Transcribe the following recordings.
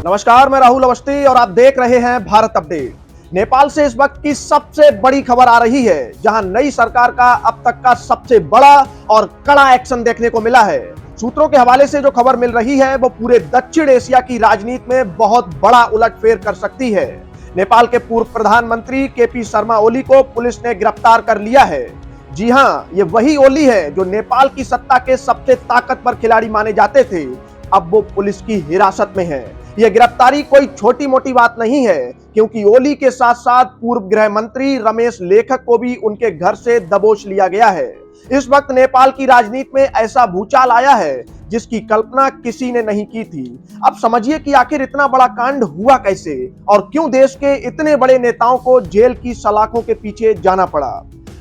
नमस्कार, मैं राहुल अवस्थी और आप देख रहे हैं भारत अपडेट। नेपाल से इस वक्त की सबसे बड़ी खबर आ रही है, जहां नई सरकार का अब तक का सबसे बड़ा और कड़ा एक्शन देखने को मिला है। सूत्रों के हवाले से जो खबर मिल रही है वो पूरे दक्षिण एशिया की राजनीति में बहुत बड़ा उलटफेर कर सकती है। नेपाल के पूर्व प्रधानमंत्री केपी शर्मा ओली को पुलिस ने गिरफ्तार कर लिया है। जी हां, ये वही ओली है जो नेपाल की सत्ता के सबसे ताकतवर खिलाड़ी माने जाते थे। अब वो पुलिस की हिरासत में है। यह गिरफ्तारी कोई छोटी मोटी बात नहीं है, क्योंकि ओली के साथ साथ पूर्व गृह मंत्री रमेश लेखक को भी उनके घर से दबोच लिया गया है। इस वक्त नेपाल की राजनीति में ऐसा भूचाल आया है जिसकी कल्पना किसी ने नहीं की थी। अब समझिए कि आखिर इतना बड़ा कांड हुआ कैसे और क्यों देश के इतने बड़े नेताओं को जेल की सलाखों के पीछे जाना पड़ा।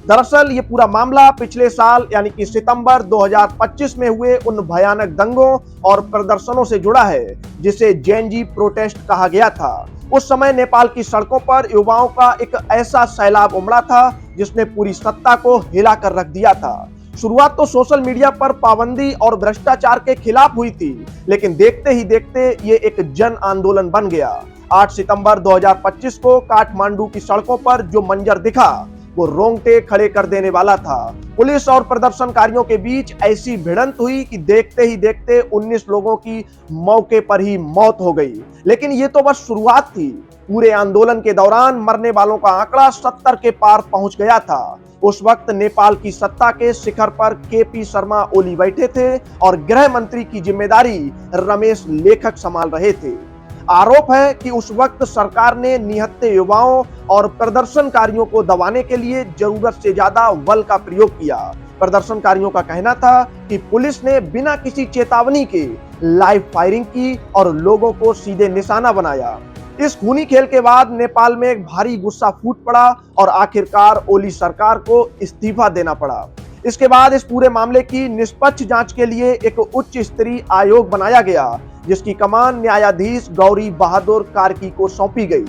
दरअसल ये पूरा मामला पिछले साल यानी कि सितंबर 2025 में हुए उन भयानक दंगों और प्रदर्शनों से जुड़ा है जिसे जेनजी प्रोटेस्ट कहा गया था। उस समय नेपाल की सड़कों पर युवाओं का एक ऐसा सैलाब उमड़ा था जिसने पूरी सत्ता को हिला कर रख दिया था। शुरुआत तो सोशल मीडिया पर पाबंदी और भ्रष्टाचार के खिलाफ हुई थी, लेकिन देखते ही देखते ये एक जन आंदोलन बन गया। 8 सितंबर 2025 को काठमांडू की सड़कों पर जो मंजर दिखा वो रोंगटे खड़े कर देने वाला था। पुलिस और प्रदर्शनकारियों के बीच ऐसी भिड़ंत हुई कि देखते ही देखते 19 लोगों की मौके पर ही मौत हो गई। लेकिन ये तो बस शुरुआत थी। पूरे आंदोलन के दौरान मरने वालों का आंकड़ा 70 के पार पहुंच गया था। उस वक्त नेपाल की सत्ता के शिखर पर केपी शर्मा ओली बैठे थे और गृह मंत्री की जिम्मेदारी रमेश लेखक संभाल रहे थे। आरोप है कि उस वक्त सरकार ने निहत्थे युवाओं और प्रदर्शनकारियों को दबाने के लिए जरूरत से ज्यादा बल का प्रयोग किया। प्रदर्शनकारियों का कहना था कि पुलिस ने बिना किसी चेतावनी के लाइव फायरिंग की और लोगों को सीधे निशाना बनाया। इस खूनी खेल के बाद नेपाल में एक भारी गुस्सा फूट पड़ा और आखिरकार ओली सरकार को इस्तीफा देना पड़ा। इसके बाद इस पूरे मामले की निष्पक्ष जांच के लिए एक उच्च स्तरीय आयोग बनाया गया, जिसकी कमान न्यायाधीश गौरी बहादुर कार्की को सौंपी गई।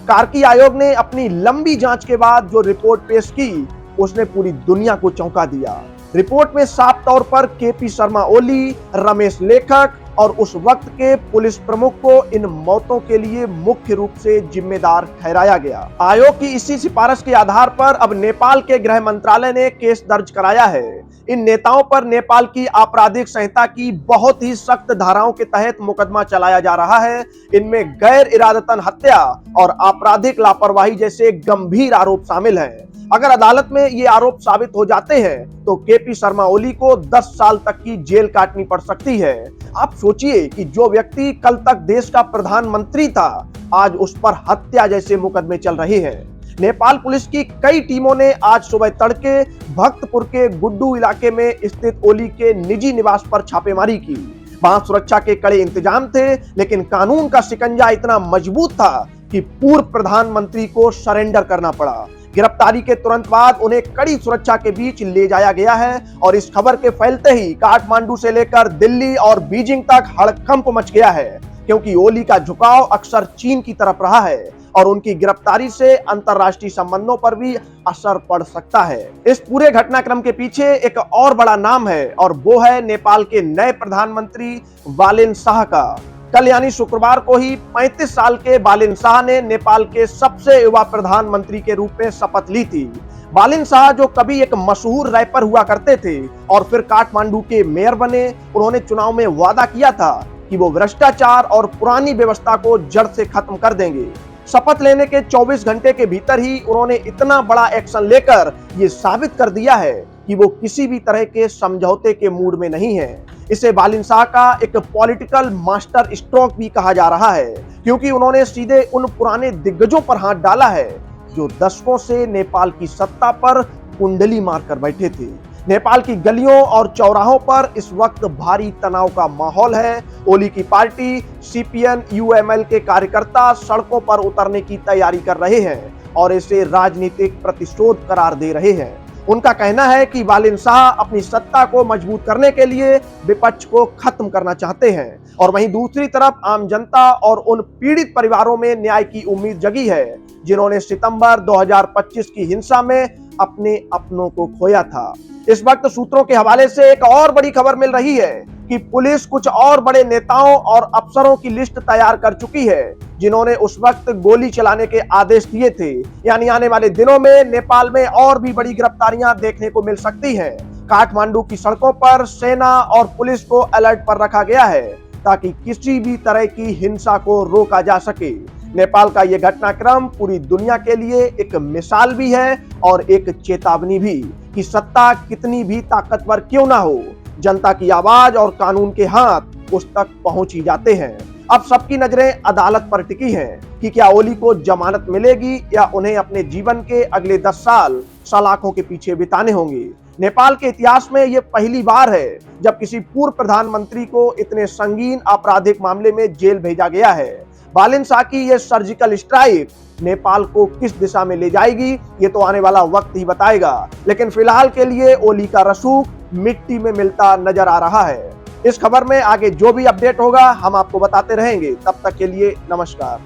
कार्की आयोग ने अपनी लंबी जांच के बाद जो रिपोर्ट पेश की, उसने पूरी दुनिया को चौंका दिया। रिपोर्ट में साफ तौर पर केपी शर्मा ओली, रमेश लेखक और उस वक्त के पुलिस प्रमुख को इन मौतों के लिए मुख्य रूप से जिम्मेदार ठहराया गया। आयोग की इसी सिफारिश के आधार पर अब नेपाल के गृह मंत्रालय ने केस दर्ज कराया है। इन नेताओं पर नेपाल की आपराधिक संहिता की बहुत ही सख्त धाराओं के तहत मुकदमा चलाया जा रहा है। इनमें गैर इरादतन हत्या और आपराधिक लापरवाही जैसे गंभीर आरोप शामिल हैं। अगर अदालत में ये आरोप साबित हो जाते हैं तो केपी शर्मा ओली को 10 साल तक की जेल काटनी पड़ सकती है। आप सोचिए कि जो व्यक्ति कल तक देश का प्रधानमंत्री था, आज उस पर हत्या जैसे मुकदमे चल रहे हैं। नेपाल पुलिस की कई टीमों ने आज सुबह तड़के भक्तपुर के गुड्डू इलाके में स्थित ओली के निजी निवास पर छापेमारी की। वहां सुरक्षा के कड़े इंतजाम थे, लेकिन कानून का शिकंजा इतना मजबूत था कि पूर्व प्रधानमंत्री को सरेंडर करना पड़ा। गिरफ्तारी के तुरंत बाद उन्हें कड़ी सुरक्षा के बीच ले जाया गया है और इस खबर के फैलते ही काठमांडू से लेकर दिल्ली और बीजिंग तक हड़कंप मच गया है, क्योंकि ओली का झुकाव अक्सर चीन की तरफ रहा है और उनकी गिरफ्तारी से अंतर्राष्ट्रीय संबंधों पर भी असर पड़ सकता है। इस पूरे घटनाक्रम के पीछे एक और बड़ा नाम है और वो है नेपाल के नए प्रधानमंत्री बालेन शाह का। कल यानी शुक्रवार को ही 35 साल के बालेन शाह ने नेपाल के सबसे युवा प्रधानमंत्री के रूप में शपथ ली थी। बालेन शाह जो कभी एक मशहूर रैपर हुआ करते थे और फिर काठमांडू के मेयर बने, उन्होंने चुनाव में वादा किया था कि वो भ्रष्टाचार और पुरानी व्यवस्था को जड़ से खत्म कर देंगे। शपथ लेने के 24 घंटे के भीतर ही उन्होंने इतना बड़ा एक्शन लेकर ये साबित कर दिया है कि वो किसी भी तरह के समझौते के मूड में नहीं है। इसे बालेन शाह का एक पॉलिटिकल मास्टर स्ट्रोक भी कहा जा रहा है, क्योंकि उन्होंने सीधे उन पुराने दिग्गजों पर हाथ डाला है जो दशकों से नेपाल की सत्ता पर कुंडली मारकर बैठे थे। नेपाल की गलियों और चौराहों पर इस वक्त भारी तनाव का माहौल है। ओली की पार्टी सीपीएन यूएमएल के कार्यकर्ता सड़कों पर उतरने की तैयारी कर रहे हैं और इसे राजनीतिक प्रतिशोध करार दे रहे हैं। उनका कहना है कि बालेन शाह अपनी सत्ता को मजबूत करने के लिए विपक्ष को खत्म करना चाहते हैं और वहीं दूसरी तरफ आम जनता और उन पीड़ित परिवारों में न्याय की उम्मीद जगी है जिन्होंने सितंबर 2025 की हिंसा में अपने अपनों को खोया था। इस वक्त सूत्रों के हवाले से एक और बड़ी खबर मिल रही है कि पुलिस कुछ और बड़े नेताओं और अफसरों की लिस्ट तैयार कर चुकी है जिन्होंने उस वक्त गोली चलाने के आदेश दिए थे। यानी आने वाले दिनों में नेपाल में और भी बड़ी गिरफ्तारियां देखने को मिल सकती हैं। काठमांडू की सड़कों पर सेना और पुलिस को अलर्ट पर रखा गया है ताकि किसी भी तरह की हिंसा को रोका जा सके। नेपाल का यह घटनाक्रम पूरी दुनिया के लिए एक मिसाल भी है और एक चेतावनी भी कि सत्ता कितनी भी ताकतवर क्यों ना हो, जनता की आवाज और कानून के हाथ उस तक पहुंच ही जाते हैं। अब सबकी नजरें अदालत पर टिकी हैं कि क्या ओली को जमानत मिलेगी या उन्हें अपने जीवन के अगले 10 साल सलाखों के पीछे बिताने होंगे। नेपाल के इतिहास में यह पहली बार है जब किसी पूर्व प्रधानमंत्री को इतने संगीन आपराधिक मामले में जेल भेजा गया है। बालिन शाह की यह सर्जिकल स्ट्राइक नेपाल को किस दिशा में ले जाएगी ये तो आने वाला वक्त ही बताएगा, लेकिन फिलहाल के लिए ओली का रसूख मिट्टी में मिलता नजर आ रहा है। इस खबर में आगे जो भी अपडेट होगा हम आपको बताते रहेंगे। तब तक के लिए नमस्कार।